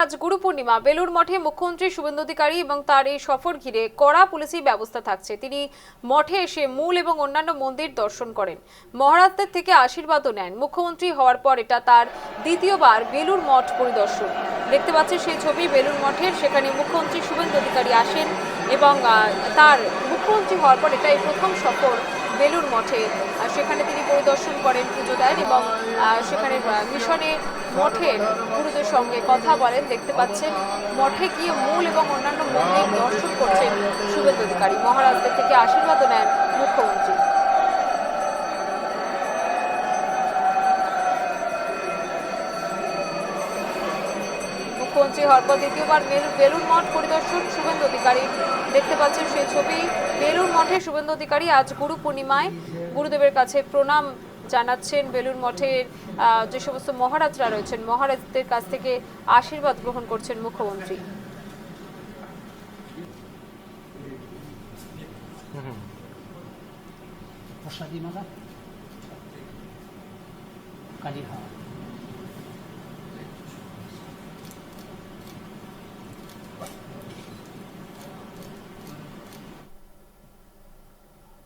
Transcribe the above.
আজ গুরু পূর্ণিমা। বেলুর মঠে মুখ্যমন্ত্রী শুভেন্দু অধিকারী এবং তার এই সফর ঘিরে কড়া পুলিশি ব্যবস্থা থাকছে। তিনি মঠে এসে মূল এবং অন্যান্য মন্দির দর্শন করেন, মহারাজদের থেকে আশীর্বাদও নেন। মুখ্যমন্ত্রী হওয়ার পর এটা তার দ্বিতীয়বার বেলুর মঠ পরিদর্শন। দেখতে পাচ্ছেন সেই ছবি বেলুর মঠের, সেখানে মুখ্যমন্ত্রী শুভেন্দু অধিকারী আসেন এবং তার মুখ্যমন্ত্রী হওয়ার পর এটাই প্রথম সফর বেলুর মঠে। সেখানে তিনি পরিদর্শন করেন, পুজো দেন এবং সেখানে মিশনে মঠের গুরুদের সঙ্গে কথা বলেন। দেখতে পাচ্ছেন মঠে গিয়ে মূল এবং অন্যান্য মন্দির দর্শন করছেন শুভেন্দু অধিকারী। মহারাজদের থেকে আশীর্বাদও নেন মুখ্যমন্ত্রী। মুখ্যমন্ত্রী হওয়ার পর দ্বিতীয়বার বেলুর মঠ পরিদর্শন শুভেন্দু অধিকারী। দেখতে পাচ্ছেন সেই ছবি বেলুর মঠে শুভেন্দু অধিকারী আজ গুরু পূর্ণিমায় গুরুদেবের কাছে প্রণাম জানাচ্ছেন। বেলুর মঠের যে সমস্ত মহারাজরা রয়েছেন, মহারাজদের কাছ থেকে আশীর্বাদ গ্রহণ করছেন মুখ্যমন্ত্রী। প্রসাদী মালা কালী